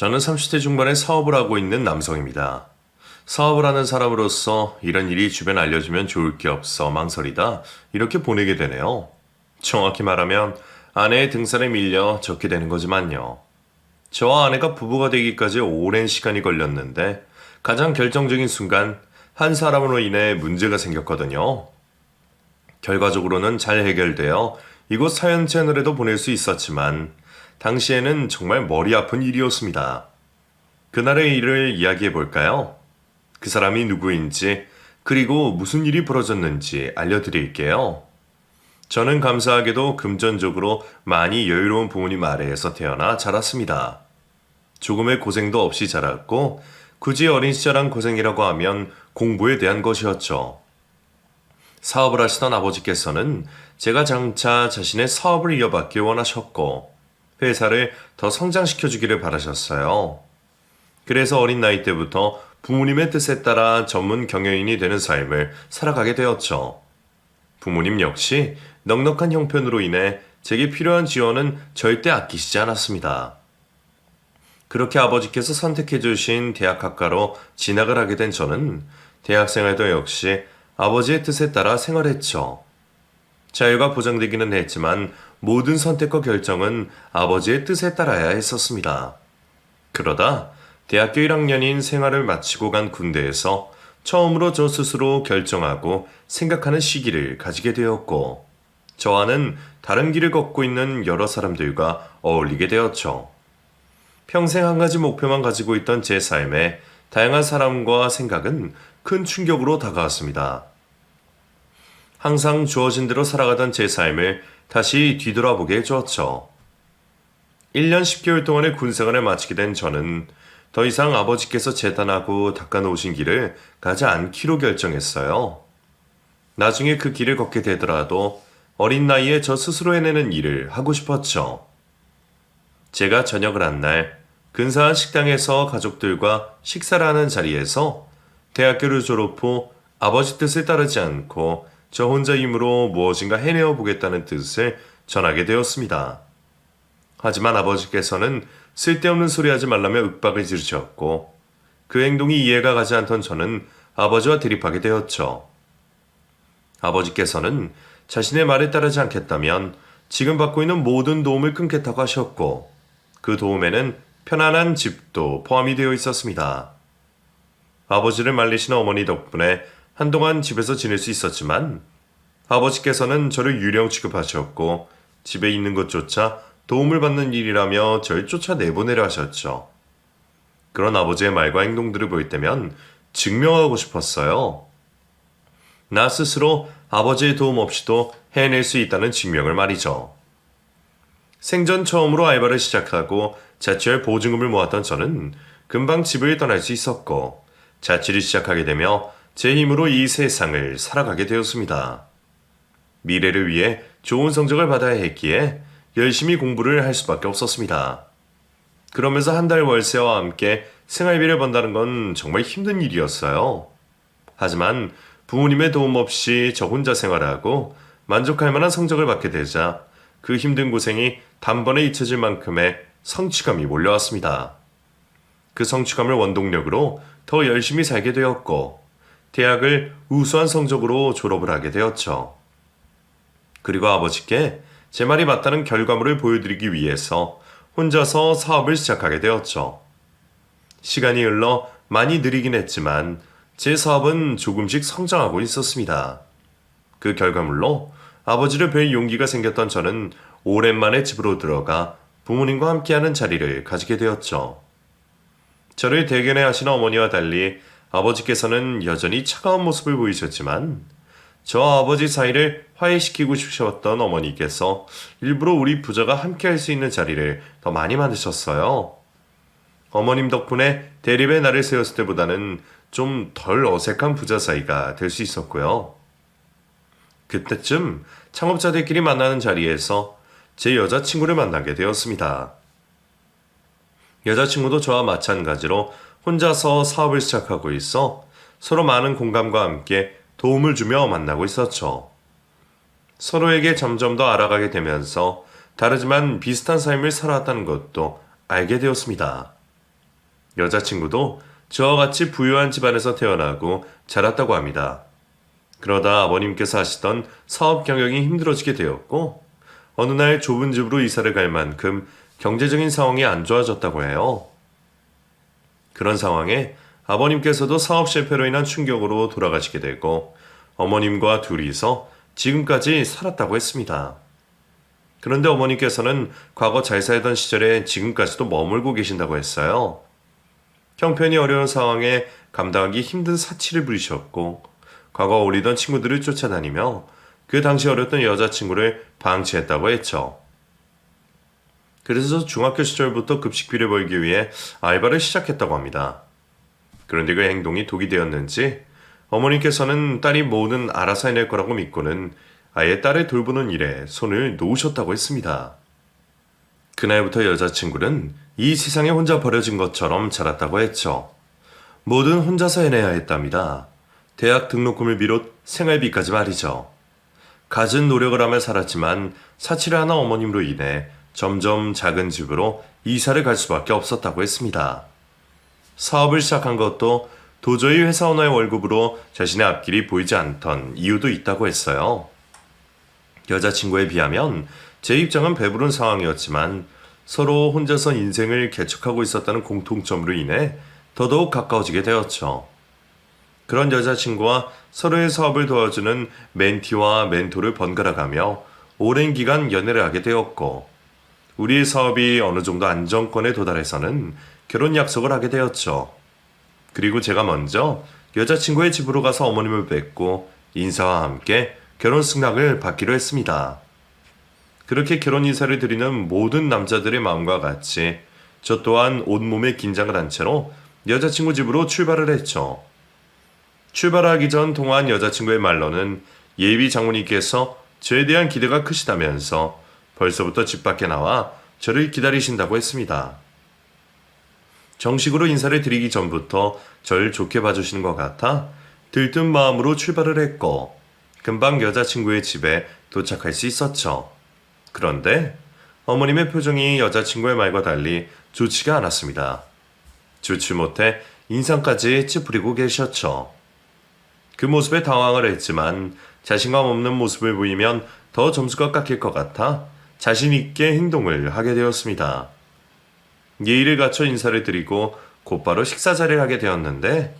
저는 30대 중반에 사업을 하고 있는 남성입니다. 사업을 하는 사람으로서 이런 일이 주변에 알려주면 좋을 게 없어 망설이다 이렇게 보내게 되네요. 정확히 말하면 아내의 등살에 밀려 적게 되는 거지만요. 저와 아내가 부부가 되기까지 오랜 시간이 걸렸는데 가장 결정적인 순간 한 사람으로 인해 문제가 생겼거든요. 결과적으로는 잘 해결되어 이곳 사연 채널에도 보낼 수 있었지만 당시에는 정말 머리 아픈 일이었습니다. 그날의 일을 이야기해 볼까요? 그 사람이 누구인지 그리고 무슨 일이 벌어졌는지 알려드릴게요. 저는 감사하게도 금전적으로 많이 여유로운 부모님 아래에서 태어나 자랐습니다. 조금의 고생도 없이 자랐고 굳이 어린 시절한 고생이라고 하면 공부에 대한 것이었죠. 사업을 하시던 아버지께서는 제가 장차 자신의 사업을 이어받길 원하셨고 회사를 더 성장시켜주기를 바라셨어요. 그래서 어린 나이 때부터 부모님의 뜻에 따라 전문 경영인이 되는 삶을 살아가게 되었죠. 부모님 역시 넉넉한 형편으로 인해 제게 필요한 지원은 절대 아끼시지 않았습니다. 그렇게 아버지께서 선택해 주신 대학학과로 진학을 하게 된 저는 대학생활도 역시 아버지의 뜻에 따라 생활했죠. 자유가 보장되기는 했지만 모든 선택과 결정은 아버지의 뜻에 따라야 했었습니다. 그러다 대학교 1학년인 생활을 마치고 간 군대에서 처음으로 저 스스로 결정하고 생각하는 시기를 가지게 되었고 저와는 다른 길을 걷고 있는 여러 사람들과 어울리게 되었죠. 평생 한 가지 목표만 가지고 있던 제 삶에 다양한 사람과 생각은 큰 충격으로 다가왔습니다. 항상 주어진 대로 살아가던 제 삶을 다시 뒤돌아보게 해주었죠. 1년 10개월 동안의 군생활을 마치게 된 저는 더 이상 아버지께서 재단하고 닦아놓으신 길을 가지 않기로 결정했어요. 나중에 그 길을 걷게 되더라도 어린 나이에 저 스스로 해내는 일을 하고 싶었죠. 제가 저녁을 한 날 근사한 식당에서 가족들과 식사를 하는 자리에서 대학교를 졸업 후 아버지 뜻을 따르지 않고 저 혼자 힘으로 무엇인가 해내어 보겠다는 뜻을 전하게 되었습니다. 하지만 아버지께서는 쓸데없는 소리 하지 말라며 윽박을 지르셨고 그 행동이 이해가 가지 않던 저는 아버지와 대립하게 되었죠. 아버지께서는 자신의 말에 따르지 않겠다면 지금 받고 있는 모든 도움을 끊겠다고 하셨고 그 도움에는 편안한 집도 포함이 되어 있었습니다. 아버지를 말리신 어머니 덕분에 한동안 집에서 지낼 수 있었지만 아버지께서는 저를 유령 취급하셨고 집에 있는 것조차 도움을 받는 일이라며 저를 쫓아내보내려 하셨죠. 그런 아버지의 말과 행동들을 볼 때면 증명하고 싶었어요. 나 스스로 아버지의 도움 없이도 해낼 수 있다는 증명을 말이죠. 생전 처음으로 알바를 시작하고 자취할 보증금을 모았던 저는 금방 집을 떠날 수 있었고 자취를 시작하게 되며 제 힘으로 이 세상을 살아가게 되었습니다. 미래를 위해 좋은 성적을 받아야 했기에 열심히 공부를 할 수밖에 없었습니다. 그러면서 한 달 월세와 함께 생활비를 번다는 건 정말 힘든 일이었어요. 하지만 부모님의 도움 없이 저 혼자 생활하고 만족할 만한 성적을 받게 되자 그 힘든 고생이 단번에 잊혀질 만큼의 성취감이 몰려왔습니다. 그 성취감을 원동력으로 더 열심히 살게 되었고 대학을 우수한 성적으로 졸업을 하게 되었죠. 그리고 아버지께 제 말이 맞다는 결과물을 보여드리기 위해서 혼자서 사업을 시작하게 되었죠. 시간이 흘러 많이 느리긴 했지만 제 사업은 조금씩 성장하고 있었습니다. 그 결과물로 아버지를 뵐 용기가 생겼던 저는 오랜만에 집으로 들어가 부모님과 함께하는 자리를 가지게 되었죠. 저를 대견해 하시는 어머니와 달리 아버지께서는 여전히 차가운 모습을 보이셨지만 저와 아버지 사이를 화해시키고 싶으셨던 어머니께서 일부러 우리 부자가 함께할 수 있는 자리를 더 많이 만드셨어요. 어머님 덕분에 대립의 날을 세웠을 때보다는 좀 덜 어색한 부자 사이가 될 수 있었고요. 그때쯤 창업자들끼리 만나는 자리에서 제 여자친구를 만나게 되었습니다. 여자친구도 저와 마찬가지로 혼자서 사업을 시작하고 있어 서로 많은 공감과 함께 도움을 주며 만나고 있었죠. 서로에게 점점 더 알아가게 되면서 다르지만 비슷한 삶을 살아왔다는 것도 알게 되었습니다. 여자친구도 저와 같이 부유한 집안에서 태어나고 자랐다고 합니다. 그러다 아버님께서 하시던 사업 경영이 힘들어지게 되었고 어느 날 좁은 집으로 이사를 갈 만큼 경제적인 상황이 안 좋아졌다고 해요. 그런 상황에 아버님께서도 사업 실패로 인한 충격으로 돌아가시게 되고 어머님과 둘이서 지금까지 살았다고 했습니다. 그런데 어머니께서는 과거 잘 살던 시절에 지금까지도 머물고 계신다고 했어요. 형편이 어려운 상황에 감당하기 힘든 사치를 부리셨고 과거 어리던 친구들을 쫓아다니며 그 당시 어렸던 여자친구를 방치했다고 했죠. 그래서 중학교 시절부터 급식비를 벌기 위해 알바를 시작했다고 합니다. 그런데 그 행동이 독이 되었는지 어머니께서는 딸이 뭐든 알아서 해낼 거라고 믿고는 아예 딸을 돌보는 일에 손을 놓으셨다고 했습니다. 그날부터 여자친구는 이 세상에 혼자 버려진 것처럼 자랐다고 했죠. 뭐든 혼자서 해내야 했답니다. 대학 등록금을 비롯 생활비까지 말이죠. 갖은 노력을 하며 살았지만 사치를 하는 어머님으로 인해 점점 작은 집으로 이사를 갈 수밖에 없었다고 했습니다. 사업을 시작한 것도 도저히 회사 오너의 월급으로 자신의 앞길이 보이지 않던 이유도 있다고 했어요. 여자친구에 비하면 제 입장은 배부른 상황이었지만 서로 혼자서 인생을 개척하고 있었다는 공통점으로 인해 더더욱 가까워지게 되었죠. 그런 여자친구와 서로의 사업을 도와주는 멘티와 멘토를 번갈아가며 오랜 기간 연애를 하게 되었고 우리의 사업이 어느 정도 안정권에 도달해서는 결혼 약속을 하게 되었죠. 그리고 제가 먼저 여자친구의 집으로 가서 어머님을 뵙고 인사와 함께 결혼 승낙을 받기로 했습니다. 그렇게 결혼 인사를 드리는 모든 남자들의 마음과 같이 저 또한 온몸에 긴장을 한 채로 여자친구 집으로 출발을 했죠. 출발하기 전 통화한 여자친구의 말로는 예비 장모님께서 저에 대한 기대가 크시다면서 벌써부터 집 밖에 나와 저를 기다리신다고 했습니다. 정식으로 인사를 드리기 전부터 절 좋게 봐주시는 것 같아 들뜬 마음으로 출발을 했고 금방 여자친구의 집에 도착할 수 있었죠. 그런데 어머님의 표정이 여자친구의 말과 달리 좋지가 않았습니다. 좋지 못해 인상까지 찌푸리고 계셨죠. 그 모습에 당황을 했지만 자신감 없는 모습을 보이면 더 점수가 깎일 것 같아 자신 있게 행동을 하게 되었습니다. 예의를 갖춰 인사를 드리고 곧바로 식사 자리를 하게 되었는데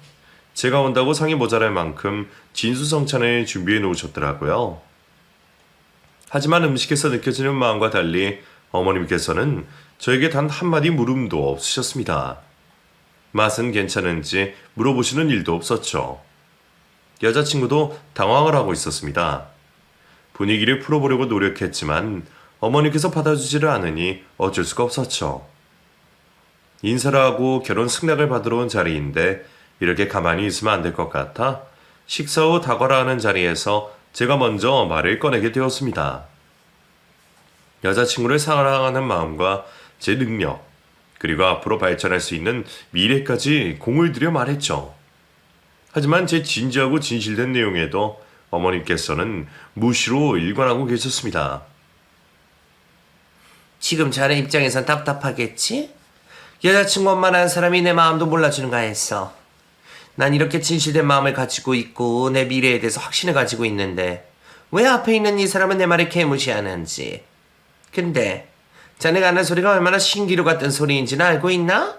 제가 온다고 상이 모자랄 만큼 진수성찬을 준비해 놓으셨더라고요. 하지만 음식에서 느껴지는 마음과 달리 어머님께서는 저에게 단 한마디 물음도 없으셨습니다. 맛은 괜찮은지 물어보시는 일도 없었죠. 여자친구도 당황을 하고 있었습니다. 분위기를 풀어보려고 노력했지만 어머니께서 받아주지를 않으니 어쩔 수가 없었죠. 인사를 하고 결혼 승낙을 받으러 온 자리인데 이렇게 가만히 있으면 안 될 것 같아 식사 후 다과라 하는 자리에서 제가 먼저 말을 꺼내게 되었습니다. 여자친구를 사랑하는 마음과 제 능력, 그리고 앞으로 발전할 수 있는 미래까지 공을 들여 말했죠. 하지만 제 진지하고 진실된 내용에도 어머님께서는 무시로 일관하고 계셨습니다. 지금 자네 입장에선 답답하겠지? 여자친구 엄마라는 사람이 내 마음도 몰라주는가 했어. 난 이렇게 진실된 마음을 가지고 있고 내 미래에 대해서 확신을 가지고 있는데 왜 앞에 있는 이 사람은 내 말을 개무시하는지. 근데 자네가 하는 소리가 얼마나 신기루 같은 소리인지는 알고 있나?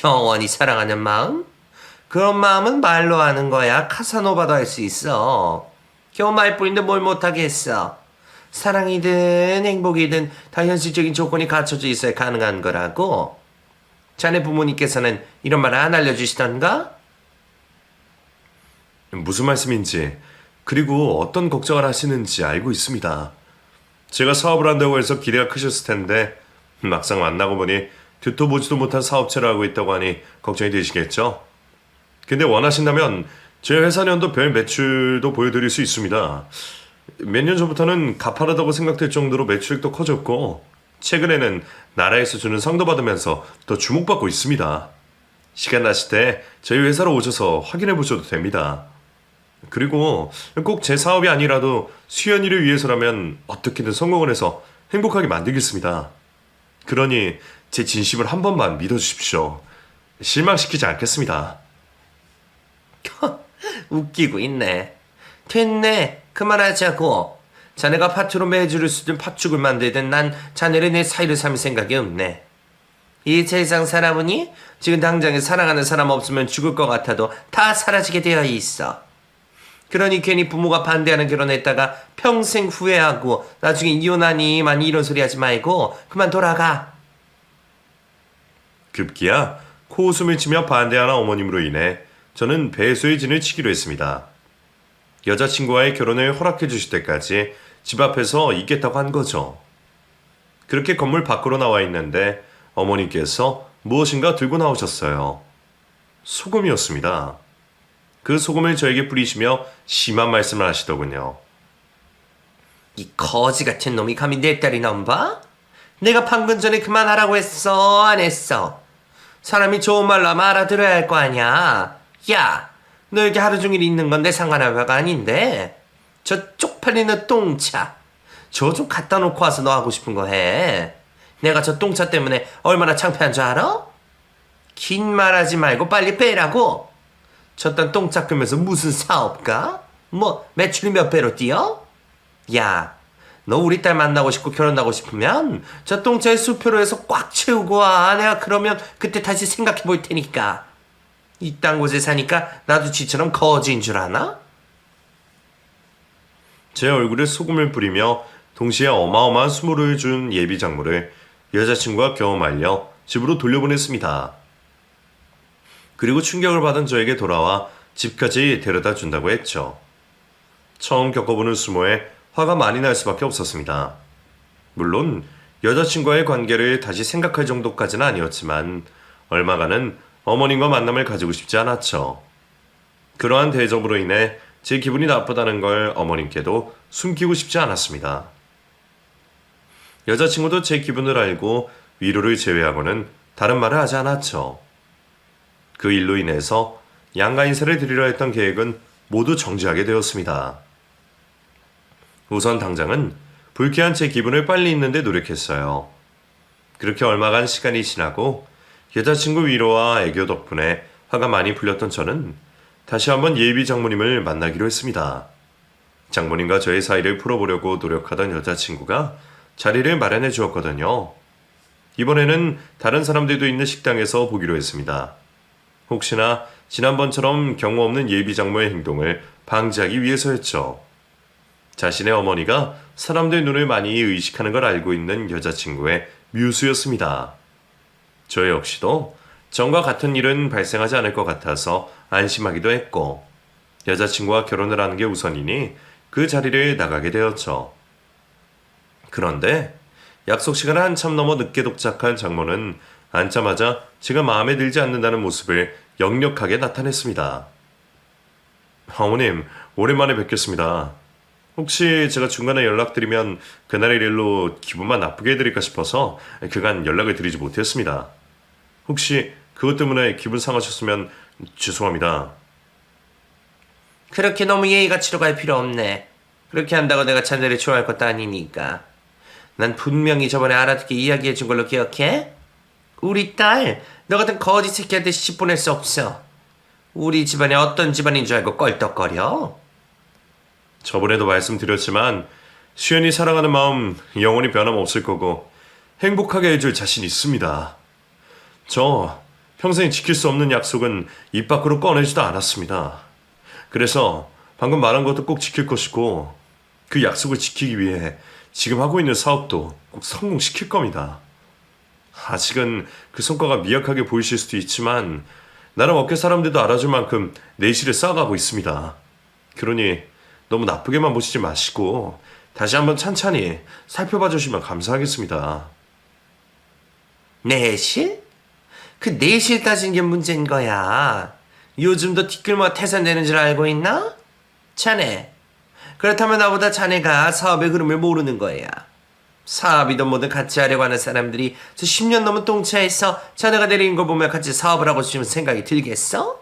영원히 사랑하는 마음? 그런 마음은 말로 하는 거야. 카사노바도 할 수 있어. 겨우 말뿐인데 뭘 못하겠어. 사랑이든 행복이든 다 현실적인 조건이 갖춰져 있어야 가능한 거라고. 자네 부모님께서는 이런 말 안 알려주시던가? 무슨 말씀인지 그리고 어떤 걱정을 하시는지 알고 있습니다. 제가 사업을 한다고 해서 기대가 크셨을 텐데 막상 만나고 보니 듣도 보지도 못한 사업체를 하고 있다고 하니 걱정이 되시겠죠? 근데 원하신다면 제 회사년도 별 매출도 보여드릴 수 있습니다. 몇 년 전부터는 가파르다고 생각될 정도로 매출도 커졌고 최근에는 나라에서 주는 상도 받으면서 더 주목받고 있습니다. 시간 나실 때 저희 회사로 오셔서 확인해 보셔도 됩니다. 그리고 꼭 제 사업이 아니라도 수연이를 위해서라면 어떻게든 성공을 해서 행복하게 만들겠습니다. 그러니 제 진심을 한 번만 믿어주십시오. 실망시키지 않겠습니다. 웃기고 있네. 됐네. 그만하자고. 자네가 팥으로 매주를 쓰든 팥죽을 만들든 난 자네를 내 사이를 삼을 생각이 없네. 이 세상 사람은이 지금 당장에 사랑하는 사람 없으면 죽을 것 같아도 다 사라지게 되어 있어. 그러니 괜히 부모가 반대하는 결혼했다가 평생 후회하고 나중에 이혼하니 많이 이런 소리 하지 말고 그만 돌아가. 급기야 코웃음을 치며 반대하는 어머님으로 인해 저는 배수의 진을 치기로 했습니다. 여자친구와의 결혼을 허락해 주실 때까지 집 앞에서 있겠다고 한 거죠. 그렇게 건물 밖으로 나와 있는데 어머니께서 무엇인가 들고 나오셨어요. 소금이었습니다. 그 소금을 저에게 뿌리시며 심한 말씀을 하시더군요. 이 거지 같은 놈이 감히 내 딸이 넘봐? 내가 방금 전에 그만하라고 했어, 안 했어? 사람이 좋은 말로 하면 알아들어야 할 거 아니야. 야, 너 여기 하루 종일 있는 건 내 상관할 바가 아닌데. 저 쪽팔리는 똥차. 저 좀 갖다 놓고 와서 너 하고 싶은 거 해. 내가 저 똥차 때문에 얼마나 창피한 줄 알아? 긴 말하지 말고 빨리 빼라고. 저딴 똥차 끄면서 무슨 사업가? 뭐 매출이 몇 배로 뛰어? 야, 너 우리 딸 만나고 싶고 결혼하고 싶으면 저 똥차에 수표로 해서 꽉 채우고 와. 내가 그러면 그때 다시 생각해 볼 테니까. 이딴 곳에 사니까 나도 지처럼 거지인 줄 아나? 제 얼굴에 소금을 뿌리며 동시에 어마어마한 수모를 준 예비 장모를 여자친구가 겨우 말려 집으로 돌려보냈습니다. 그리고 충격을 받은 저에게 돌아와 집까지 데려다 준다고 했죠. 처음 겪어보는 수모에 화가 많이 날 수밖에 없었습니다. 물론 여자친구와의 관계를 다시 생각할 정도까지는 아니었지만 얼마간은 어머님과 만남을 가지고 싶지 않았죠. 그러한 대접으로 인해 제 기분이 나쁘다는 걸 어머님께도 숨기고 싶지 않았습니다. 여자친구도 제 기분을 알고 위로를 제외하고는 다른 말을 하지 않았죠. 그 일로 인해서 양가 인사를 드리려 했던 계획은 모두 정지하게 되었습니다. 우선 당장은 불쾌한 제 기분을 빨리 잊는 데 노력했어요. 그렇게 얼마간 시간이 지나고 여자친구 위로와 애교 덕분에 화가 많이 풀렸던 저는 다시 한번 예비 장모님을 만나기로 했습니다. 장모님과 저의 사이를 풀어보려고 노력하던 여자친구가 자리를 마련해 주었거든요. 이번에는 다른 사람들도 있는 식당에서 보기로 했습니다. 혹시나 지난번처럼 경우 없는 예비 장모의 행동을 방지하기 위해서였죠. 자신의 어머니가 사람들 눈을 많이 의식하는 걸 알고 있는 여자친구의 뮤수였습니다. 저 역시도 전과 같은 일은 발생하지 않을 것 같아서 안심하기도 했고 여자친구와 결혼을 하는 게 우선이니 그 자리를 나가게 되었죠. 그런데 약속 시간을 한참 넘어 늦게 도착한 장모는 앉자마자 제가 마음에 들지 않는다는 모습을 역력하게 나타냈습니다. 어머님, 오랜만에 뵙겠습니다. 혹시 제가 중간에 연락드리면 그날의 일로 기분만 나쁘게 해드릴까 싶어서 그간 연락을 드리지 못했습니다. 혹시 그것 때문에 기분 상하셨으면 죄송합니다. 그렇게 너무 예의가 치러갈 필요 없네. 그렇게 한다고 내가 자네를 좋아할 것도 아니니까. 난 분명히 저번에 알아듣게 이야기해 준 걸로 기억해? 우리 딸, 너 같은 거지 새끼한테 시집 보낼 수 없어. 우리 집안이 어떤 집안인 줄 알고 껄떡거려? 저번에도 말씀드렸지만 수연이 사랑하는 마음 영원히 변함없을 거고 행복하게 해줄 자신 있습니다. 저 평생 지킬 수 없는 약속은 입 밖으로 꺼내지도 않았습니다. 그래서 방금 말한 것도 꼭 지킬 것이고 그 약속을 지키기 위해 지금 하고 있는 사업도 꼭 성공시킬 겁니다. 아직은 그 성과가 미약하게 보이실 수도 있지만 나름 업계 사람들도 알아줄 만큼 내실을 쌓아가고 있습니다. 그러니 너무 나쁘게만 보시지 마시고 다시 한번 찬찬히 살펴봐 주시면 감사하겠습니다. 내실? 그 내실 따진 게 문제인 거야. 요즘도 티끌모아 태산되는 줄 알고 있나? 자네. 그렇다면 나보다 자네가 사업의 흐름을 모르는 거야. 사업이든 뭐든 같이 하려고 하는 사람들이 저 10년 넘은 똥차에서 자네가 내린 걸 보면 같이 사업을 하고 싶은 생각이 들겠어?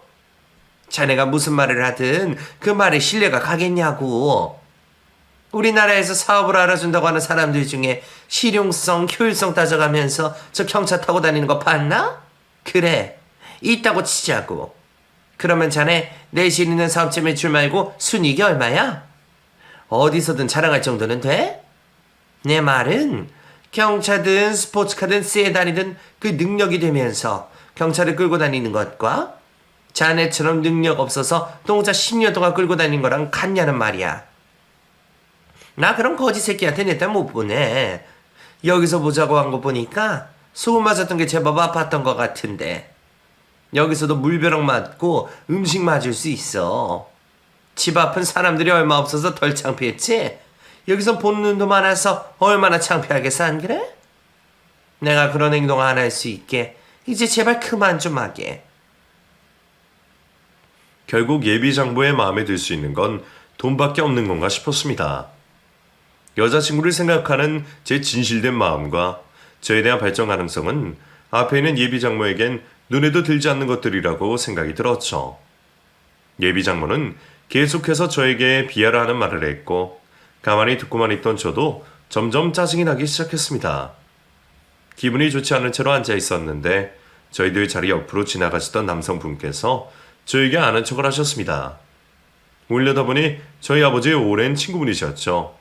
자네가 무슨 말을 하든 그 말에 신뢰가 가겠냐고. 우리나라에서 사업을 알아준다고 하는 사람들 중에 실용성, 효율성 따져가면서 저 경차 타고 다니는 거 봤나? 그래, 있다고 치자고. 그러면 자네 내실 있는 사업체 매출 말고 순이익이 얼마야? 어디서든 자랑할 정도는 돼? 내 말은 경차든 스포츠카든 세단이든 그 능력이 되면서 경차를 끌고 다니는 것과 자네처럼 능력 없어서 동자 10년 동안 끌고 다닌 거랑 같냐는 말이야. 나 그럼 거지 새끼한테 내 딸 못 보내. 여기서 보자고 한 거 보니까 소금 맞았던 게 제법 아팠던 것 같은데 여기서도 물벼락 맞고 음식 맞을 수 있어. 집 앞은 사람들이 얼마 없어서 덜 창피했지? 여기선 본 눈도 많아서 얼마나 창피하겠어, 안 그래? 내가 그런 행동 안 할 수 있게 이제 제발 그만 좀 하게. 결국 예비 장모의 마음에 들 수 있는 건 돈밖에 없는 건가 싶었습니다. 여자친구를 생각하는 제 진실된 마음과 저에 대한 발전 가능성은 앞에 있는 예비 장모에겐 눈에도 들지 않는 것들이라고 생각이 들었죠. 예비 장모는 계속해서 저에게 비하를 하는 말을 했고 가만히 듣고만 있던 저도 점점 짜증이 나기 시작했습니다. 기분이 좋지 않은 채로 앉아 있었는데 저희들 자리 옆으로 지나가시던 남성분께서 저에게 아는 척을 하셨습니다. 올려다보니 저희 아버지의 오랜 친구분이셨죠.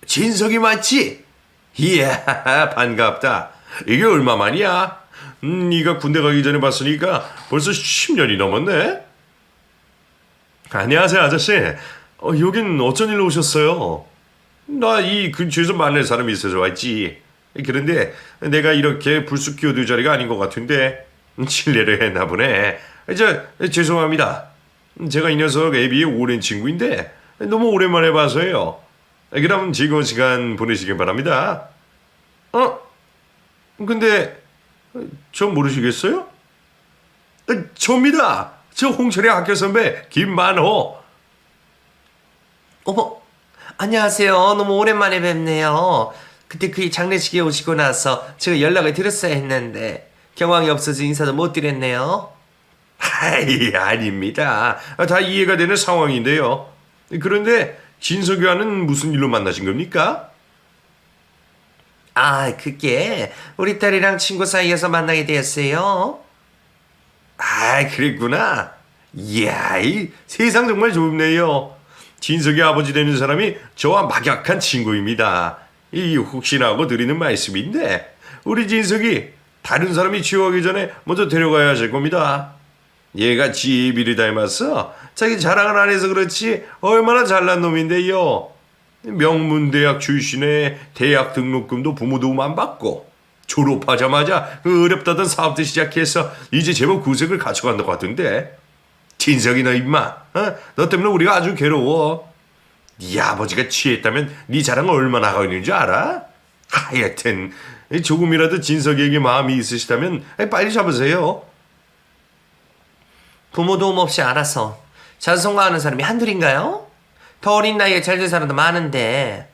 진석이 맞지? 이야, 반갑다. 이게 얼마만이야? 네가 군대 가기 전에 봤으니까 벌써 10년이 넘었네? 안녕하세요, 아저씨. 여긴 어쩐 일로 오셨어요? 나 이 근처에서 만날 사람이 있어서 왔지. 그런데 내가 이렇게 불쑥 끼어들 자리가 아닌 것 같은데 실례를 했나 보네. 죄송합니다. 제가 이 녀석 애비의 오랜 친구인데 너무 오랜만에 봐서요. 그럼 즐거운 시간 보내시길 바랍니다. 근데 저 모르시겠어요? 저입니다. 저 홍철의 학교 선배 김만호. 어머, 안녕하세요. 너무 오랜만에 뵙네요. 그때 그 장례식에 오시고 나서 제가 연락을 드렸어야 했는데 경황이 없어서 인사도 못 드렸네요. 아이, 아닙니다. 다 이해가 되는 상황인데요. 그런데 진석이와는 무슨 일로 만나신 겁니까? 아, 그게 우리 딸이랑 친구 사이에서 만나게 되었어요. 아, 그랬구나. 이야, 이 세상 정말 좁네요. 진석이 아버지 되는 사람이 저와 막약한 친구입니다. 이 혹시나 하고 드리는 말씀인데 우리 진석이 다른 사람이 취업하기 전에 먼저 데려가야 하실 겁니다. 얘가 지혜비를 닮았어. 자기 자랑을 안 해서 그렇지 얼마나 잘난 놈인데요. 명문대학 출신에 대학 등록금도 부모 도움 안 받고 졸업하자마자 그 어렵다던 사업도 시작해서 이제 제법 구색을 갖춰간다고 하던데. 진석이 너 임마, 너 때문에 우리가 아주 괴로워. 네 아버지가 취했다면 네 자랑 얼마나 하고 있는 줄 알아? 하여튼 조금이라도 진석이에게 마음이 있으시다면 빨리 잡으세요. 부모 도움 없이 알아서 자선가하는 사람이 한둘인가요? 더 어린 나이에 잘 된 사람도 많은데.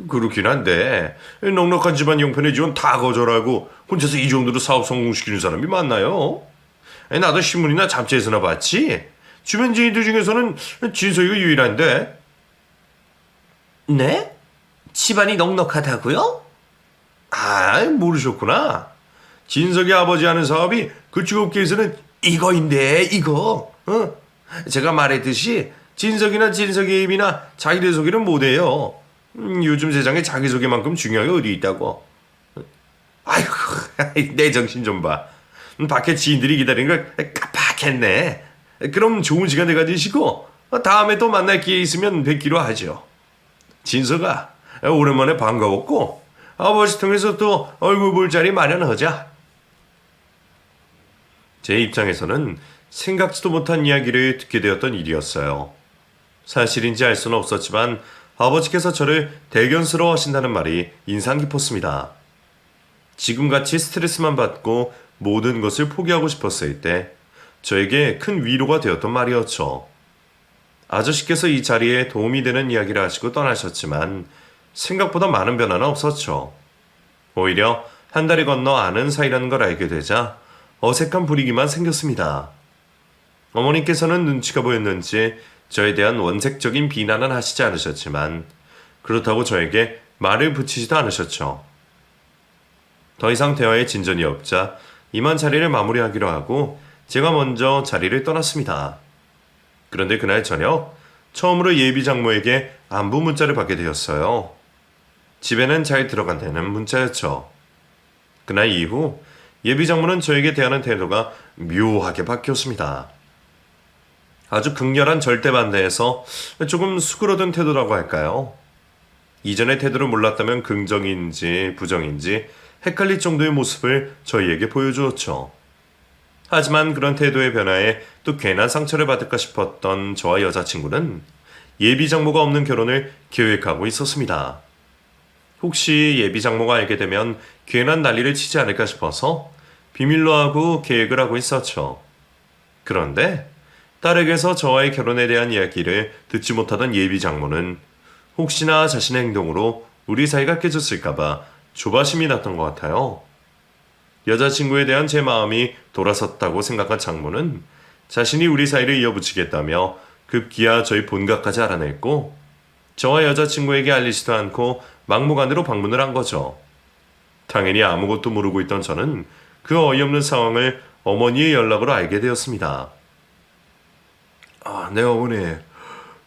그렇긴 한데 넉넉한 집안 형편의 지원 다 거절하고 혼자서 이 정도로 사업 성공시키는 사람이 많나요? 나도 신문이나 잡지에서나 봤지. 주변 지인들 중에서는 진석이가 유일한데. 네? 집안이 넉넉하다고요? 아, 모르셨구나. 진석이 아버지 하는 사업이 그쪽 업계에서는 이거인데 이거. 제가 말했듯이 진석이나 진석의 입이나 자기들 소개는 못해요. 요즘 세상에 자기소개만큼 중요한 게 어디 있다고. 아이고, 내 정신 좀 봐. 밖에 지인들이 기다리는 걸 깜빡했네. 그럼 좋은 시간 가지시고 다음에 또 만날 기회 있으면 뵙기로 하죠. 진석아, 오랜만에 반가웠고 아버지 통해서 또 얼굴 볼 자리 마련하자. 제 입장에서는 생각지도 못한 이야기를 듣게 되었던 일이었어요. 사실인지 알 수는 없었지만 아버지께서 저를 대견스러워 하신다는 말이 인상 깊었습니다. 지금같이 스트레스만 받고 모든 것을 포기하고 싶었을 때 저에게 큰 위로가 되었던 말이었죠. 아저씨께서 이 자리에 도움이 되는 이야기를 하시고 떠나셨지만 생각보다 많은 변화는 없었죠. 오히려 한 달이 건너 아는 사이라는 걸 알게 되자 어색한 분위기만 생겼습니다. 어머니께서는 눈치가 보였는지 저에 대한 원색적인 비난은 하시지 않으셨지만 그렇다고 저에게 말을 붙이지도 않으셨죠. 더 이상 대화에 진전이 없자 이만 자리를 마무리하기로 하고 제가 먼저 자리를 떠났습니다. 그런데 그날 저녁 처음으로 예비 장모에게 안부 문자를 받게 되었어요. 집에는 잘 들어간다는 문자였죠. 그날 이후 예비 장모는 저에게 대하는 태도가 묘하게 바뀌었습니다. 아주 극렬한 절대 반대에서 조금 수그러든 태도라고 할까요? 이전의 태도를 몰랐다면 긍정인지 부정인지 헷갈릴 정도의 모습을 저희에게 보여주었죠. 하지만 그런 태도의 변화에 또 괜한 상처를 받을까 싶었던 저와 여자친구는 예비 장모가 없는 결혼을 계획하고 있었습니다. 혹시 예비 장모가 알게 되면 괜한 난리를 치지 않을까 싶어서 비밀로 하고 계획을 하고 있었죠. 그런데 딸에게서 저와의 결혼에 대한 이야기를 듣지 못하던 예비 장모는 혹시나 자신의 행동으로 우리 사이가 깨졌을까봐 조바심이 났던 것 같아요. 여자친구에 대한 제 마음이 돌아섰다고 생각한 장모는 자신이 우리 사이를 이어붙이겠다며 급기야 저희 본가까지 알아냈고 저와 여자친구에게 알리지도 않고 막무가내로 방문을 한 거죠. 당연히 아무것도 모르고 있던 저는 그 어이없는 상황을 어머니의 연락으로 알게 되었습니다. 네 어머니.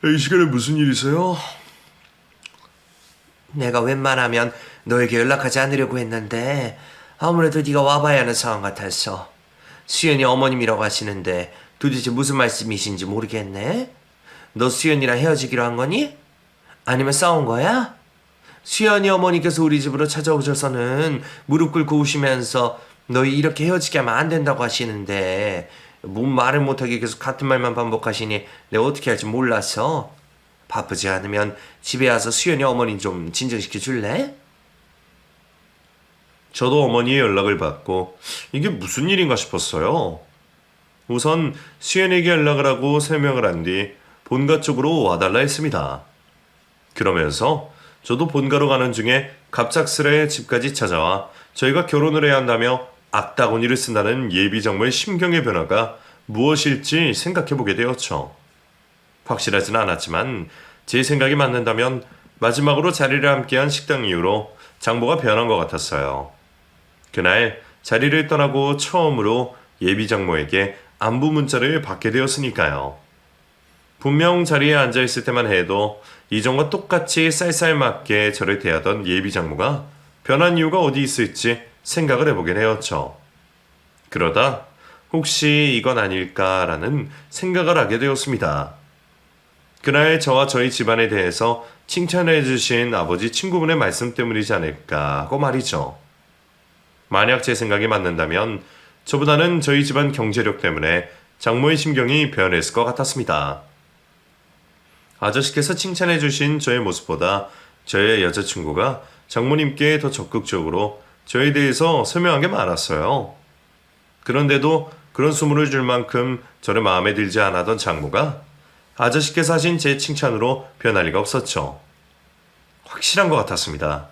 이 시간에 무슨 일이세요? 내가 웬만하면 너에게 연락하지 않으려고 했는데 아무래도 네가 와봐야 하는 상황 같아서. 수연이 어머님이라고 하시는데 도대체 무슨 말씀이신지 모르겠네. 너 수연이랑 헤어지기로 한 거니? 아니면 싸운 거야? 수연이 어머니께서 우리 집으로 찾아오셔서는 무릎 꿇고 우시면서 너희 이렇게 헤어지게 하면 안 된다고 하시는데 뭔 말을 못하게 계속 같은 말만 반복하시니 내가 어떻게 할지 몰라서. 바쁘지 않으면 집에 와서 수연이 어머니 좀 진정시켜 줄래? 저도 어머니의 연락을 받고 이게 무슨 일인가 싶었어요. 우선 수연에게 연락을 하고 설명을 한 뒤 본가 쪽으로 와달라 했습니다. 그러면서 저도 본가로 가는 중에 갑작스레 집까지 찾아와 저희가 결혼을 해야 한다며 악다구니를 쓴다는 예비 장모의 심경의 변화가 무엇일지 생각해보게 되었죠. 확실하진 않았지만 제 생각이 맞는다면 마지막으로 자리를 함께한 식당 이후로 장모가 변한 것 같았어요. 그날 자리를 떠나고 처음으로 예비 장모에게 안부 문자를 받게 되었으니까요. 분명 자리에 앉아있을 때만 해도 이전과 똑같이 쌀쌀맞게 저를 대하던 예비 장모가 변한 이유가 어디 있을지 생각을 해보게 되었죠. 그러다 혹시 이건 아닐까라는 생각을 하게 되었습니다. 그날 저와 저희 집안에 대해서 칭찬해 주신 아버지 친구분의 말씀 때문이지 않을까 하고 말이죠. 만약 제 생각이 맞는다면 저보다는 저희 집안 경제력 때문에 장모의 심경이 변했을 것 같았습니다. 아저씨께서 칭찬해 주신 저의 모습보다 저의 여자친구가 장모님께 더 적극적으로 저에 대해서 설명한 게 많았어요. 그런데도 그런 소문을 줄 만큼 저를 마음에 들지 않았던 장모가 아저씨께서 하신 제 칭찬으로 변할 리가 없었죠. 확실한 것 같았습니다.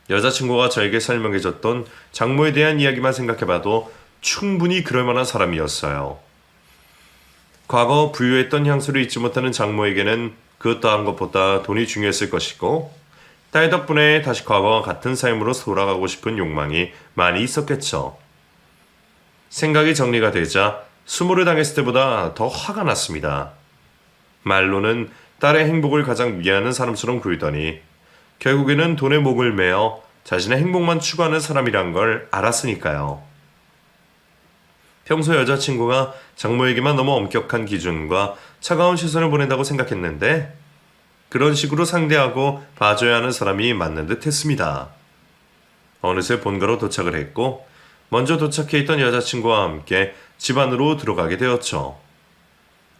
여자친구가 저에게 설명해줬던 장모에 대한 이야기만 생각해봐도 충분히 그럴 만한 사람이었어요. 과거 부유했던 향수를 잊지 못하는 장모에게는 그 어떠한 것보다 돈이 중요했을 것이고 딸 덕분에 다시 과거와 같은 삶으로 돌아가고 싶은 욕망이 많이 있었겠죠. 생각이 정리가 되자 수모를 당했을 때보다 더 화가 났습니다. 말로는 딸의 행복을 가장 위하는 사람처럼 굴더니 결국에는 돈에 목을 매어 자신의 행복만 추구하는 사람이란 걸 알았으니까요. 평소 여자친구가 장모에게만 너무 엄격한 기준과 차가운 시선을 보낸다고 생각했는데 그런 식으로 상대하고 봐줘야 하는 사람이 맞는 듯 했습니다. 어느새 본가로 도착을 했고 먼저 도착해 있던 여자친구와 함께 집 안으로 들어가게 되었죠.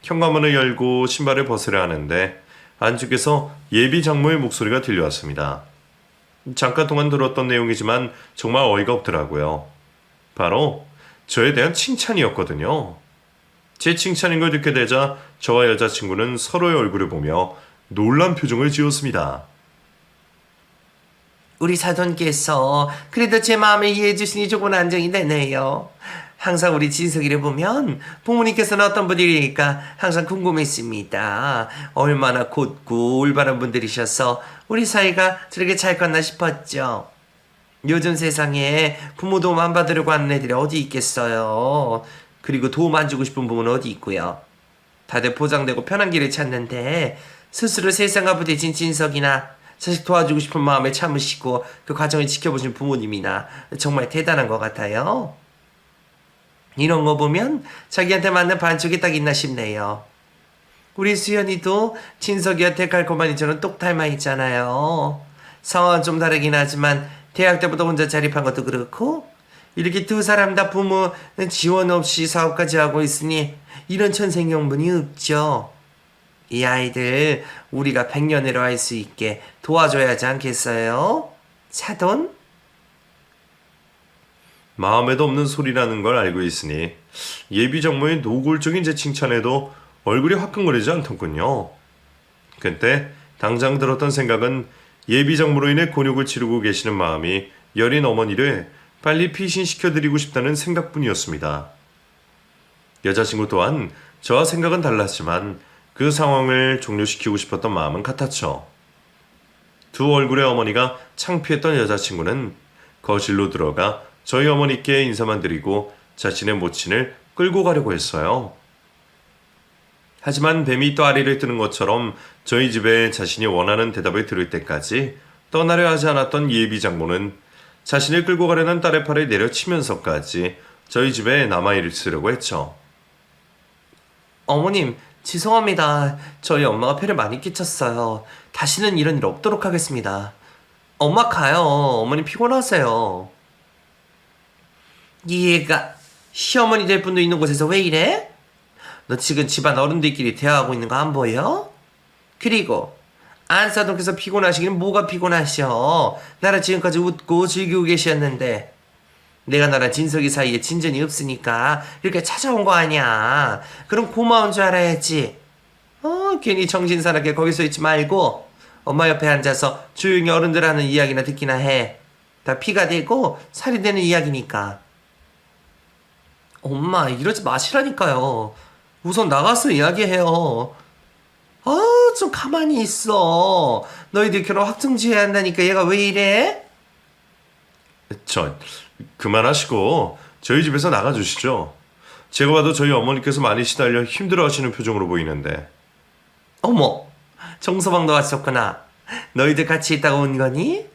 현관문을 열고 신발을 벗으려 하는데 안쪽에서 예비 장모의 목소리가 들려왔습니다. 잠깐 동안 들었던 내용이지만 정말 어이가 없더라고요. 바로 저에 대한 칭찬이었거든요. 제 칭찬인 걸 듣게 되자 저와 여자친구는 서로의 얼굴을 보며 놀란 표정을 지었습니다. 우리 사돈께서 그래도 제 마음을 이해해 주시니 조금 안정이 되네요. 항상 우리 진석이를 보면 부모님께서는 어떤 분들일까 항상 궁금했습니다. 얼마나 곧고 올바른 분들이셔서 우리 사이가 저렇게 잘 컸나 싶었죠. 요즘 세상에 부모 도움 안 받으려고 하는 애들이 어디 있겠어요. 그리고 도움 안 주고 싶은 부모는 어디 있고요. 다들 보장되고 편한 길을 찾는데 스스로 세상과 부딪힌 진석이나 자식 도와주고 싶은 마음을 참으시고 그 과정을 지켜보신 부모님이나 정말 대단한 것 같아요. 이런 거 보면 자기한테 맞는 반쪽이 딱 있나 싶네요. 우리 수연이도 진석이한테 갈고만이처럼 똑 닮아 있잖아요. 상황은 좀 다르긴 하지만 대학 때부터 혼자 자립한 것도 그렇고 이렇게 두 사람 다 부모 지원 없이 사업까지 하고 있으니 이런 천생연분이 없죠. 이 아이들 우리가 백년해로 할 수 있게 도와줘야 하지 않겠어요? 사돈? 마음에도 없는 소리라는 걸 알고 있으니 예비 장모의 노골적인 제 칭찬에도 얼굴이 화끈거리지 않더군요. 그때 당장 들었던 생각은 예비 장모로 인해 곤욕을 치르고 계시는 마음이 여린 어머니를 빨리 피신시켜드리고 싶다는 생각뿐이었습니다. 여자친구 또한 저와 생각은 달랐지만 그 상황을 종료시키고 싶었던 마음은 같았죠. 두 얼굴의 어머니가 창피했던 여자친구는 거실로 들어가 저희 어머니께 인사만 드리고 자신의 모친을 끌고 가려고 했어요. 하지만 뱀이 또 아리를 뜨는 것처럼 저희 집에 자신이 원하는 대답을 들을 때까지 떠나려 하지 않았던 예비 장모는 자신을 끌고 가려는 딸의 팔을 내려치면서까지 저희 집에 남아있으려고 했죠. 어머님, 죄송합니다. 저희 엄마가 폐를 많이 끼쳤어요. 다시는 이런 일 없도록 하겠습니다. 엄마 가요. 어머니 피곤하세요. 얘가 시어머니 될 분도 있는 곳에서 왜 이래? 너 지금 집안 어른들끼리 대화하고 있는 거 안 보여? 그리고 안사돈께서 피곤하시긴 뭐가 피곤하셔. 나랑 지금까지 웃고 즐기고 계셨는데 내가 나랑 진석이 사이에 진전이 없으니까 이렇게 찾아온 거 아니야. 그럼 고마운 줄 알아야지. 괜히 정신 사납게 거기 서 있지 말고 엄마 옆에 앉아서 조용히 어른들 하는 이야기나 듣기나 해. 다 피가 되고 살이 되는 이야기니까. 엄마 이러지 마시라니까요. 우선 나가서 이야기해요. 좀 가만히 있어. 너희들 결혼 확정지어야 한다니까 얘가 왜 이래? 그만하시고 저희 집에서 나가주시죠. 제가 봐도 저희 어머니께서 많이 시달려 힘들어하시는 표정으로 보이는데. 어머, 정서방도 왔었구나. 너희들 같이 있다가 온 거니?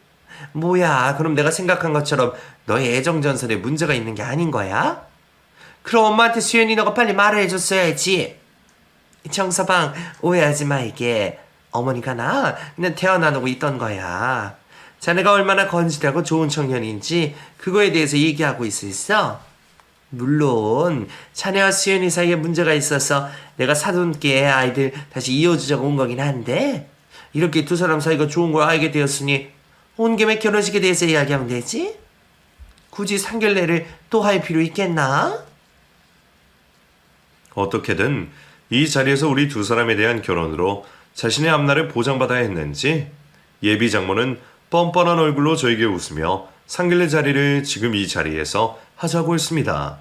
뭐야, 그럼 내가 생각한 것처럼 너의 애정전선에 문제가 있는 게 아닌 거야? 그럼 엄마한테 수연이 너가 빨리 말을 해줬어야지. 정서방, 오해하지 마. 이게 어머니가 나 그냥 대화 나누고 있던 거야. 자네가 얼마나 건실하고 좋은 청년인지 그거에 대해서 얘기하고 있었어. 물론 자네와 수연이 사이에 문제가 있어서 내가 사돈께 아이들 다시 이어주자고 온 거긴 한데 이렇게 두 사람 사이가 좋은 걸 알게 되었으니 온 김에 결혼식에 대해서 이야기하면 되지? 굳이 상견례를 또 할 필요 있겠나? 어떻게든 이 자리에서 우리 두 사람에 대한 결혼으로 자신의 앞날을 보장받아야 했는지 예비 장모는 뻔뻔한 얼굴로 저에게 웃으며 상견례 자리를 지금 이 자리에서 하자고 했습니다.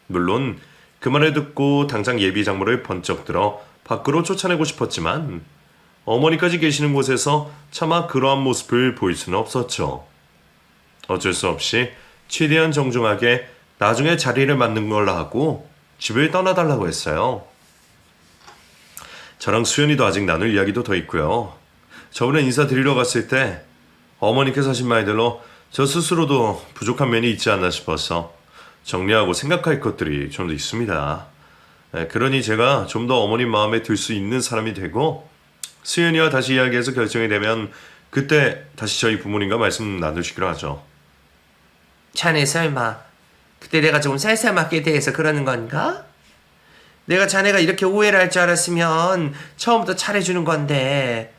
물론 그 말을 듣고 당장 예비 장모를 번쩍 들어 밖으로 쫓아내고 싶었지만 어머니까지 계시는 곳에서 차마 그러한 모습을 보일 수는 없었죠. 어쩔 수 없이 최대한 정중하게 나중에 자리를 맞는 걸로 하고 집을 떠나달라고 했어요. 저랑 수연이도 아직 나눌 이야기도 더 있고요. 저번에 인사드리러 갔을 때 어머니께서 하신 말들로 저 스스로도 부족한 면이 있지 않나 싶어서 정리하고 생각할 것들이 좀 더 있습니다. 그러니 제가 좀 더 어머님 마음에 들 수 있는 사람이 되고 수연이와 다시 이야기해서 결정이 되면 그때 다시 저희 부모님과 말씀 나누시기로 하죠. 자네 설마 그때 내가 조금 살살맞게 대해서 그러는 건가? 내가 자네가 이렇게 오해를 할 줄 알았으면 처음부터 잘해주는 건데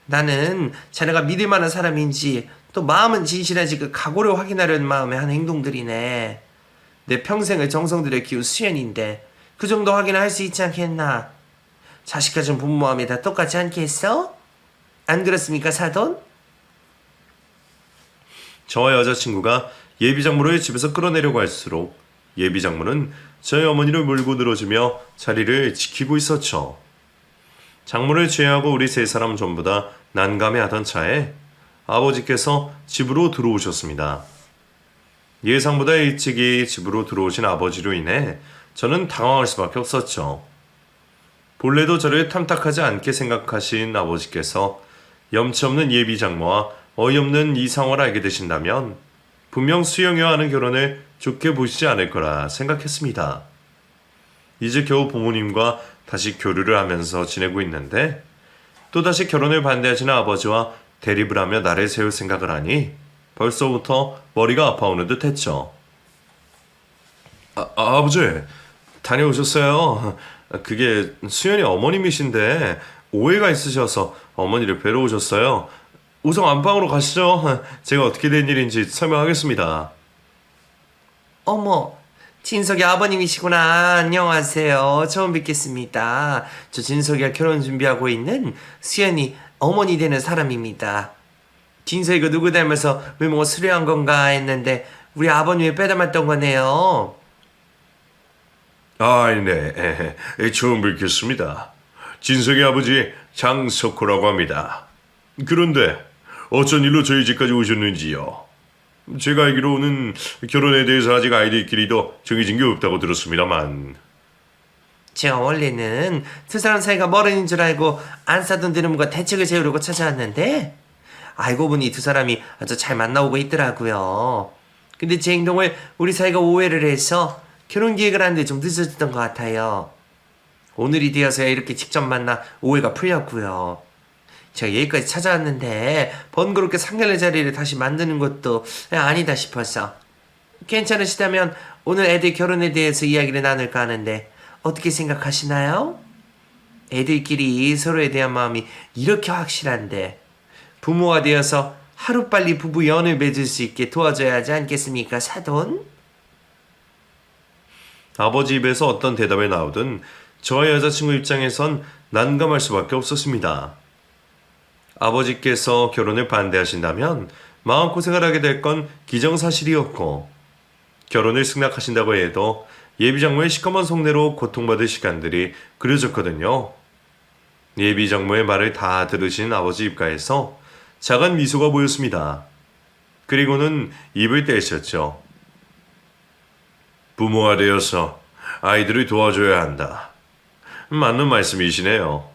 나는 자네가 믿을 만한 사람인지 또 마음은 진실한지 그 각오를 확인하려는 마음에 하는 행동들이네. 내 평생을 정성 들여 키운 수연인데 그 정도 확인을 할 수 있지 않겠나? 자식 가진 부모 마음이 다 똑같지 않겠어? 안 그렇습니까, 사돈? 저와 여자친구가 예비장모를 집에서 끌어내려고 할수록 예비장모는 저희 어머니를 물고 늘어지며 자리를 지키고 있었죠. 장모를 제외하고 우리 세 사람 전부 다 난감해하던 차에 아버지께서 집으로 들어오셨습니다. 예상보다 일찍이 집으로 들어오신 아버지로 인해 저는 당황할 수밖에 없었죠. 본래도 저를 탐탁하지 않게 생각하신 아버지께서 염치 없는 예비 장모와 어이없는 이상을 알게 되신다면 분명 수영이와 하는 결혼을 좋게 보시지 않을 거라 생각했습니다. 이제 겨우 부모님과 다시 교류를 하면서 지내고 있는데 또다시 결혼을 반대하시는 아버지와 대립을 하며 나를 세울 생각을 하니 벌써부터 머리가 아파오는 듯 했죠. 아버지, 다녀오셨어요? 그게 수연이 어머님이신데 오해가 있으셔서 어머니를 뵈러 오셨어요. 우선 안방으로 가시죠. 제가 어떻게 된 일인지 설명하겠습니다. 어머, 진석이 아버님이시구나. 안녕하세요. 처음 뵙겠습니다. 저 진석이가 결혼 준비하고 있는 수연이 어머니 되는 사람입니다. 진석이가 누구 닮아서 외모가 수려한 건가 했는데 우리 아버님이 빼닮았던 거네요. 네. 처음 뵙겠습니다. 진석이 아버지 장석호라고 합니다. 그런데 어쩐 일로 저희 집까지 오셨는지요? 제가 알기로는 결혼에 대해서 아직 아이들끼리도 정해진 게 없다고 들었습니다만. 제가 원래는 두 사람 사이가 멀은인 줄 알고 안 싸던 드럼과 대책을 세우려고 찾아왔는데 알고 보니 두 사람이 아주 잘 만나오고 있더라고요. 근데 제 행동을 우리 사이가 오해를 해서 결혼 계획을 하는데 좀 늦어졌던 것 같아요. 오늘이 되어서야 이렇게 직접 만나 오해가 풀렸고요. 제가 여기까지 찾아왔는데 번거롭게 상견례 자리를 다시 만드는 것도 아니다 싶어서 괜찮으시다면 오늘 애들 결혼에 대해서 이야기를 나눌까 하는데 어떻게 생각하시나요? 애들끼리 서로에 대한 마음이 이렇게 확실한데 부모가 되어서 하루빨리 부부 연을 맺을 수 있게 도와줘야 하지 않겠습니까, 사돈? 아버지 입에서 어떤 대답이 나오든 저의 여자친구 입장에선 난감할 수밖에 없었습니다. 아버지께서 결혼을 반대하신다면 마음고생을 하게 될 건 기정사실이었고 결혼을 승낙하신다고 해도 예비장모의 시커먼 속내로 고통받을 시간들이 그려졌거든요. 예비장모의 말을 다 들으신 아버지 입가에서 작은 미소가 보였습니다. 그리고는 입을 떼셨죠. 부모가 되어서 아이들을 도와줘야 한다. 맞는 말씀이시네요.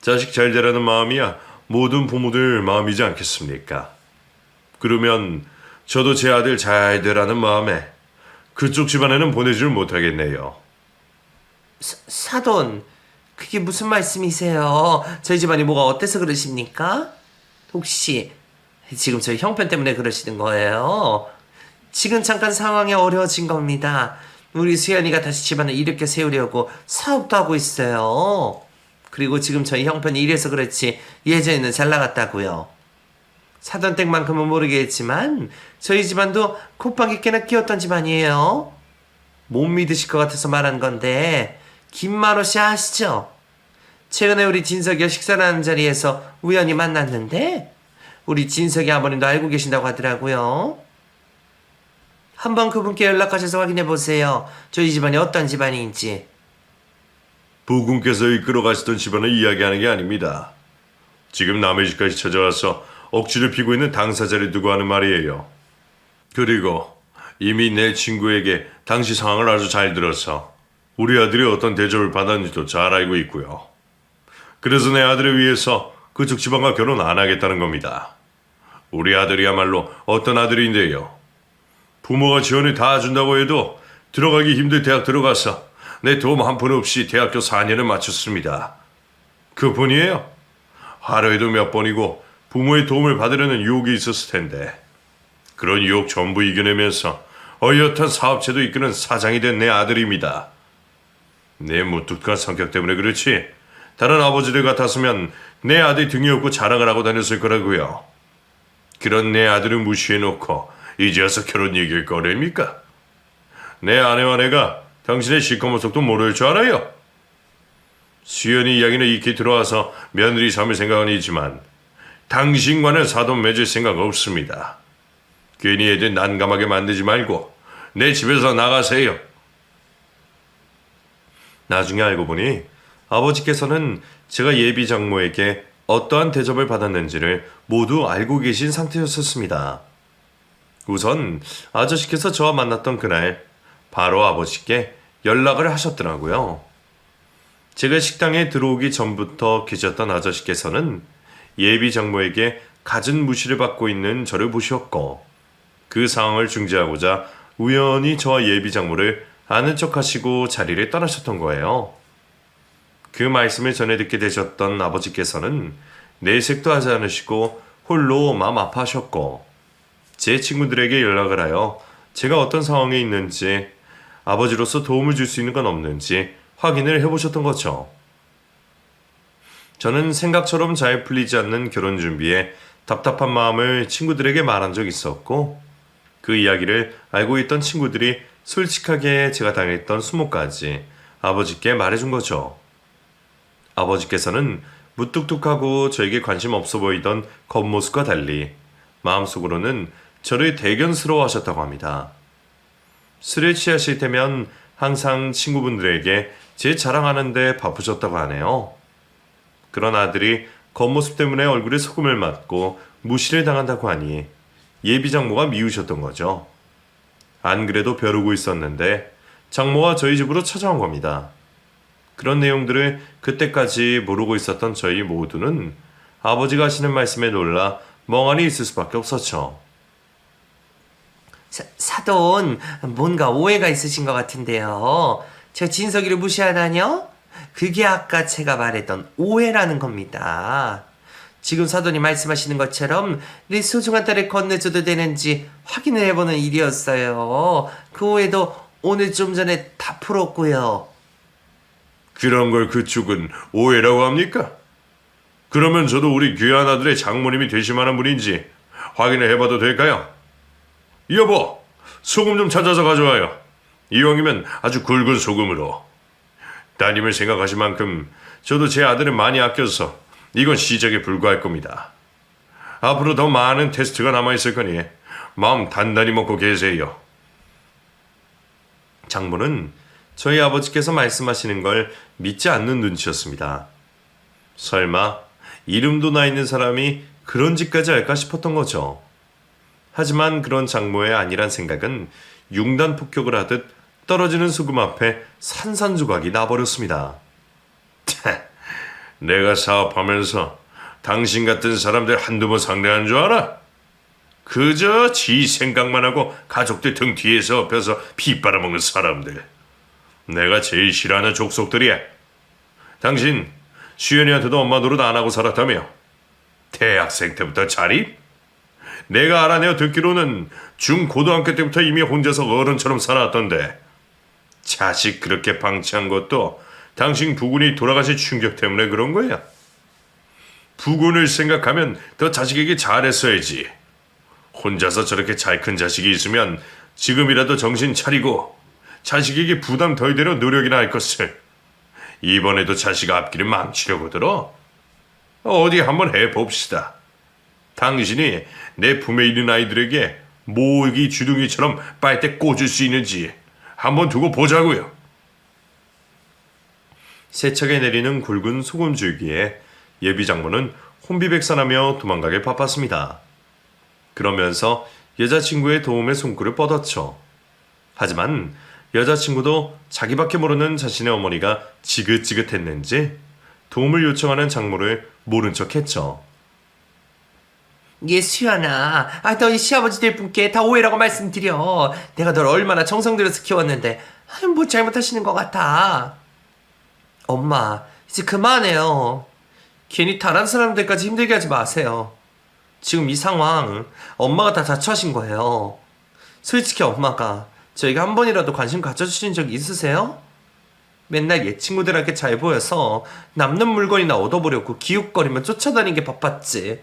자식 잘 되라는 마음이야 모든 부모들 마음이지 않겠습니까? 그러면 저도 제 아들 잘 되라는 마음에 그쪽 집안에는 보내줄 못하겠네요. 사돈, 그게 무슨 말씀이세요? 저희 집안이 뭐가 어때서 그러십니까? 혹시 지금 저희 형편 때문에 그러시는 거예요? 지금 잠깐 상황이 어려워진 겁니다. 우리 수연이가 다시 집안을 일으켜 세우려고 사업도 하고 있어요. 그리고 지금 저희 형편이 이래서 그렇지 예전에는 잘 나갔다고요. 사돈 댁만큼은 모르겠지만 저희 집안도 콧방귀 꽤나 끼었던 집안이에요. 못 믿으실 것 같아서 말한 건데 김만호 씨 아시죠? 최근에 우리 진석이가 식사를 하는 자리에서 우연히 만났는데 우리 진석이 아버님도 알고 계신다고 하더라고요. 한번 그분께 연락하셔서 확인해 보세요. 저희 집안이 어떤 집안인지. 부군께서 이끌어 가시던 집안을 이야기하는 게 아닙니다. 지금 남의 집까지 찾아와서 억지를 피고 있는 당사자를 두고 하는 말이에요. 그리고 이미 내 친구에게 당시 상황을 아주 잘 들어서 우리 아들이 어떤 대접을 받았는지도 잘 알고 있고요. 그래서 내 아들을 위해서 그쪽 집안과 결혼 안 하겠다는 겁니다. 우리 아들이야말로 어떤 아들인데요. 부모가 지원을 다 준다고 해도 들어가기 힘들 대학 들어가서 내 도움 한 푼 없이 대학교 4년을 마쳤습니다. 그뿐이에요. 하루에도 몇 번이고 부모의 도움을 받으려는 유혹이 있었을 텐데 그런 유혹 전부 이겨내면서 어엿한 사업체도 이끄는 사장이 된 내 아들입니다. 내 무뚝뚝한 성격 때문에 그렇지 다른 아버지들 같았으면 내 아들 등에 업고 자랑을 하고 다녔을 거라고요. 그런 내 아들을 무시해놓고 이제 와서 결혼 얘기를 꺼냅니까? 내 아내와 내가 당신의 시커먼 속도 모를 줄 알아요? 수연이 이야기는 익히 들어와서 며느리 삼을 생각은 있지만 당신과는 사돈 맺을 생각 없습니다. 괜히 애들 난감하게 만들지 말고 내 집에서 나가세요. 나중에 알고 보니 아버지께서는 제가 예비 장모에게 어떠한 대접을 받았는지를 모두 알고 계신 상태였었습니다. 우선 아저씨께서 저와 만났던 그날 바로 아버지께 연락을 하셨더라고요. 제가 식당에 들어오기 전부터 계셨던 아저씨께서는 예비 장모에게 갖은 무시를 받고 있는 저를 보셨고 그 상황을 중재하고자 우연히 저와 예비 장모를 아는 척하시고 자리를 떠나셨던 거예요. 그 말씀을 전해 듣게 되셨던 아버지께서는 내색도 하지 않으시고 홀로 마음 아파하셨고 제 친구들에게 연락을 하여 제가 어떤 상황에 있는지 아버지로서 도움을 줄 수 있는 건 없는지 확인을 해보셨던 거죠. 저는 생각처럼 잘 풀리지 않는 결혼 준비에 답답한 마음을 친구들에게 말한 적 있었고 그 이야기를 알고 있던 친구들이 솔직하게 제가 당했던 수모까지 아버지께 말해준 거죠. 아버지께서는 무뚝뚝하고 저에게 관심 없어 보이던 겉모습과 달리 마음속으로는 저를 대견스러워 하셨다고 합니다. 술을 취하실 때면 항상 친구분들에게 제 자랑하는데 바쁘셨다고 하네요. 그런 아들이 겉모습 때문에 얼굴에 소금을 맞고 무시를 당한다고 하니 예비 장모가 미우셨던 거죠. 안 그래도 벼르고 있었는데 장모가 저희 집으로 찾아온 겁니다. 그런 내용들을 그때까지 모르고 있었던 저희 모두는 아버지가 하시는 말씀에 놀라 멍하니 있을 수밖에 없었죠. 사돈, 뭔가 오해가 있으신 것 같은데요. 제가 진석이를 무시하다뇨? 그게 아까 제가 말했던 오해라는 겁니다. 지금 사돈이 말씀하시는 것처럼 내 소중한 딸을 건네줘도 되는지 확인을 해보는 일이었어요. 그 오해도 오늘 좀 전에 다 풀었고요. 그런 걸 그쪽은 오해라고 합니까? 그러면 저도 우리 귀한 아들의 장모님이 되실 만한 분인지 확인을 해봐도 될까요? 여보, 소금 좀 찾아서 가져와요. 이왕이면 아주 굵은 소금으로. 따님을 생각하실 만큼 저도 제 아들을 많이 아껴서 이건 시작에 불과할 겁니다. 앞으로 더 많은 테스트가 남아있을 거니 마음 단단히 먹고 계세요. 장모는 저희 아버지께서 말씀하시는 걸 믿지 않는 눈치였습니다. 설마 이름도 나 있는 사람이 그런 짓까지 할까 싶었던 거죠. 하지만 그런 장모의 아니란 생각은 융단 폭격을 하듯 떨어지는 소금 앞에 산산조각이 나버렸습니다. 내가 사업하면서 당신 같은 사람들 한두 번 상대한 줄 알아? 그저 지 생각만 하고 가족들 등 뒤에서 엎여서 피 빨아먹는 사람들. 내가 제일 싫어하는 족속들이야. 당신 수연이한테도 엄마 노릇 안 하고 살았다며? 대학생 때부터 자립? 내가 알아내어 듣기로는 중고등학교 때부터 이미 혼자서 어른처럼 살았던데 자식 그렇게 방치한 것도 당신 부군이 돌아가신 충격 때문에 그런 거야. 부군을 생각하면 더 자식에게 잘했어야지. 혼자서 저렇게 잘 큰 자식이 있으면 지금이라도 정신 차리고 자식에게 부담 덜 되려 노력이나 할 것을. 이번에도 자식 앞길을 망치려고 들어? 어디 한번 해봅시다. 당신이 내 품에 있는 아이들에게 모기 주둥이처럼 빨대 꽂을 수 있는지 한번 두고 보자고요. 세차게 내리는 굵은 소금 줄기에 예비 장모는 혼비백산하며 도망가길 바빴습니다. 그러면서 여자친구의 도움에 손길을 뻗었죠. 하지만 여자친구도 자기밖에 모르는 자신의 어머니가 지긋지긋했는지 도움을 요청하는 장모를 모른 척했죠. 예, 수연아. 너희 시아버지들 분께 다 오해라고 말씀드려. 내가 널 얼마나 정성 들여서 키웠는데, 뭐 잘못하시는 것 같아. 엄마, 이제 그만해요. 괜히 다른 사람들까지 힘들게 하지 마세요. 지금 이 상황, 엄마가 다 자초하신 거예요. 솔직히 엄마가 저에게 한 번이라도 관심 가져주신 적 있으세요? 맨날 옛 친구들한테 잘 보여서 남는 물건이나 얻어보려고 기웃거리며 쫓아다니는 게 바빴지.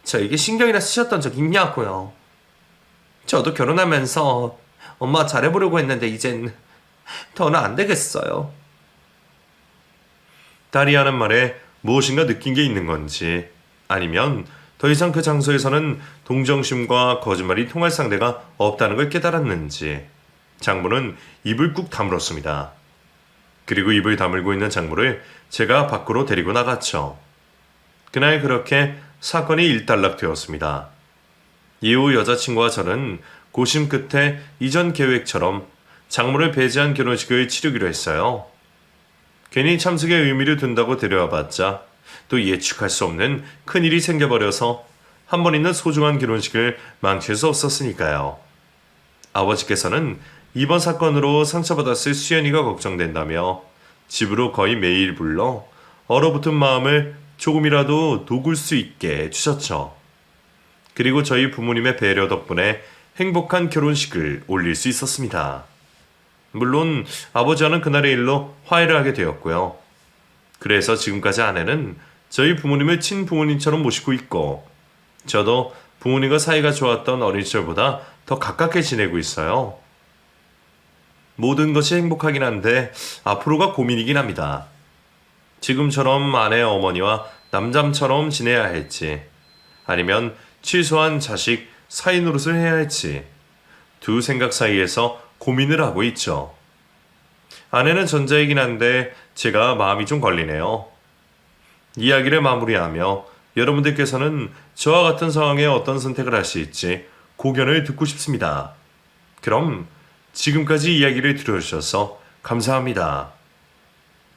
저에게 신경이나 쓰셨던 적 있냐고요. 저도 결혼하면서 엄마 잘해보려고 했는데 이젠 더는 안 되겠어요. 딸이 하는 말에 무엇인가 느낀 게 있는 건지 아니면 더 이상 그 장소에서는 동정심과 거짓말이 통할 상대가 없다는 걸 깨달았는지 장모는 입을 꾹 다물었습니다. 그리고 입을 다물고 있는 장모를 제가 밖으로 데리고 나갔죠. 그날 그렇게 사건이 일단락되었습니다. 이후 여자친구와 저는 고심 끝에 이전 계획처럼 장모를 배제한 결혼식을 치르기로 했어요. 괜히 참석의 의미를 둔다고 데려와봤자 또 예측할 수 없는 큰일이 생겨버려서 한 번 있는 소중한 결혼식을 망칠 수 없었으니까요. 아버지께서는 이번 사건으로 상처받았을 수연이가 걱정된다며 집으로 거의 매일 불러 얼어붙은 마음을 조금이라도 녹을 수 있게 해주셨죠. 그리고 저희 부모님의 배려 덕분에 행복한 결혼식을 올릴 수 있었습니다. 물론 아버지와는 그날의 일로 화해를 하게 되었고요. 그래서 지금까지 아내는 저희 부모님을 친부모님처럼 모시고 있고 저도 부모님과 사이가 좋았던 어린 시절보다 더 가깝게 지내고 있어요. 모든 것이 행복하긴 한데 앞으로가 고민이긴 합니다. 지금처럼 아내의 어머니와 남잠처럼 지내야 할지 아니면 취소한 자식 사이 노릇을 해야 할지 두 생각 사이에서 고민을 하고 있죠. 아내는 전자이긴 한데 제가 마음이 좀 걸리네요. 이야기를 마무리하며 여러분들께서는 저와 같은 상황에 어떤 선택을 하실지 고견을 듣고 싶습니다. 그럼 지금까지 이야기를 들어주셔서 감사합니다.